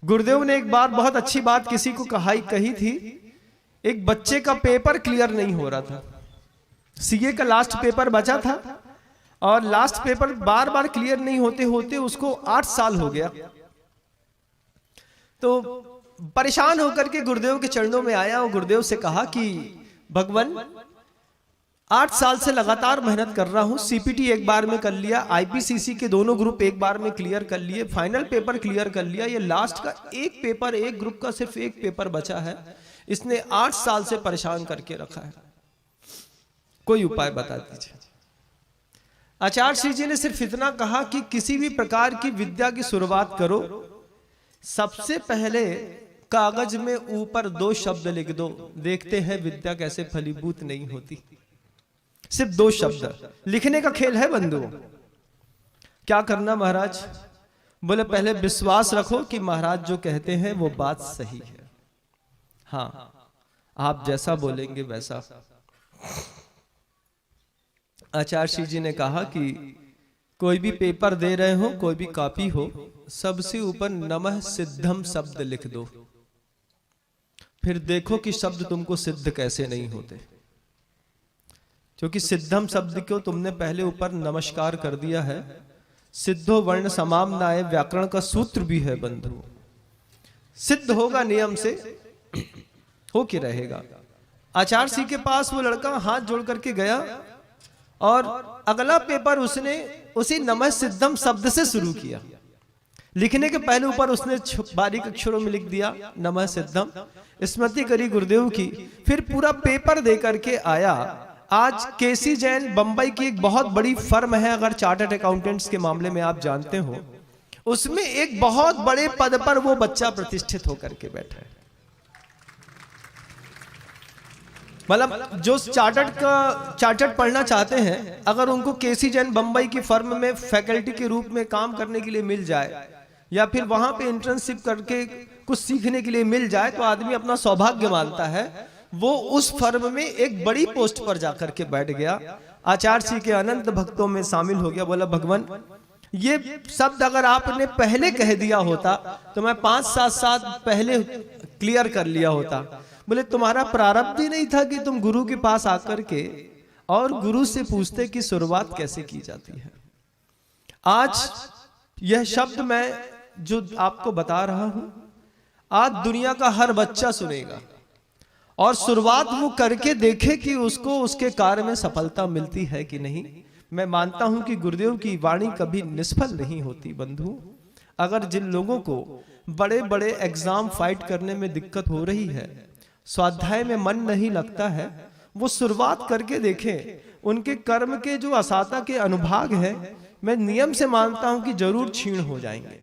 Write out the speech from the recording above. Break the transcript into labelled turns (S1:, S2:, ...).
S1: गुरुदेव ने एक बार बहुत अच्छी बात किसी को कही थी। एक बच्चे का पेपर क्लियर नहीं हो रहा था, सीए का लास्ट पेपर बचा था और लास्ट पेपर बार बार क्लियर नहीं होते होते उसको 8 साल हो गया। तो परेशान होकर के गुरुदेव के चरणों में आया और गुरुदेव से कहा कि भगवान 8 साल से लगातार मेहनत कर रहा हूं, सीपीटी एक बार में कर लिया, आईपीसीसी के दोनों ग्रुप एक बार में क्लियर कर लिए, फाइनल पेपर क्लियर कर लिया, ये लास्ट का एक पेपर, एक ग्रुप का सिर्फ एक पेपर बचा है, इसने 8 साल से परेशान करके रखा है, कोई उपाय बता दीजिए। आचार्य श्री जी ने सिर्फ इतना कहा कि किसी भी प्रकार की विद्या की शुरुआत करो, सबसे पहले कागज में ऊपर 2 शब्द लिख दो, देखते हैं विद्या कैसे फलीभूत नहीं होती। सिर्फ 2 शब्द लिखने का खेल है बंधुओं। क्या करना महाराज? बोले पहले विश्वास रखो कि महाराज जो कहते हैं वो बात सही है। हाँ, आप जैसा बोलेंगे वैसा। आचार्य श्री जी ने कहा कि कोई भी पेपर दे रहे हो, कोई भी कॉपी हो, सबसे ऊपर नमः सिद्धम शब्द लिख दो, फिर देखो कि शब्द तुमको सिद्ध कैसे नहीं होते। क्योंकि सिद्धम शब्द को तुमने पहले ऊपर नमस्कार कर दिया है। सिद्धो वर्ण समाम्नाय व्याकरण का सूत्र भी है बंधु, सिद्ध होगा नियम से, हो के रहेगा। आचार्य श्री के पास वो लड़का हाथ जोड़ करके गया और अगला पेपर उसने उसी नमः सिद्धम शब्द से शुरू किया। लिखने के पहले ऊपर उसने बारीक अक्षरों में लिख दिया नमः सिद्धम, स्मृति करी गुरुदेव की, फिर पूरा पेपर दे करके आया। आज केसी जैन बंबई की एक बहुत बड़ी फर्म है, अगर चार्टर्ड अकाउंटेंट्स के मामले में आप जानते हो, उसमें एक बहुत बड़े पद पर वो बच्चा प्रतिष्ठित होकर के बैठा है। मतलब जो चार्टर्ड पढ़ना चाहते हैं, अगर उनको केसी जैन बंबई की फर्म में फैकल्टी के रूप में काम करने के लिए मिल जाए या फिर वहां पे इंटर्नशिप करके कुछ सीखने के लिए मिल जाए, तो आदमी अपना सौभाग्य मानता है। वो उस फर्म में एक बड़ी पोस्ट पर जाकर के बैठ गया, आचार्य श्री के अनंत भक्तों में शामिल हो गया। बोला भगवान ये शब्द अगर आपने पहले कह दिया होता तो मैं 5-7 साल पहले क्लियर कर लिया होता। बोले तुम्हारा प्रारब्ध ही नहीं था कि तुम गुरु के पास आकर के और गुरु से पूछते कि शुरुआत कैसे की जाती है। आज यह शब्द मैं जो आपको बता रहा हूं, आज दुनिया का हर बच्चा सुनेगा और शुरुआत वो करके देखे कि उसको उसके कार्य में सफलता मिलती है कि नहीं। मैं मानता हूं कि गुरुदेव की वाणी कभी निष्फल नहीं होती बंधु। अगर जिन लोगों को बड़े बड़े एग्जाम फाइट करने में दिक्कत हो रही है, स्वाध्याय में मन नहीं लगता है, वो शुरुआत करके देखें। उनके कर्म के जो असाता के अनुभाग है, मैं नियम से मानता हूं कि जरूर क्षीण हो जाएंगे।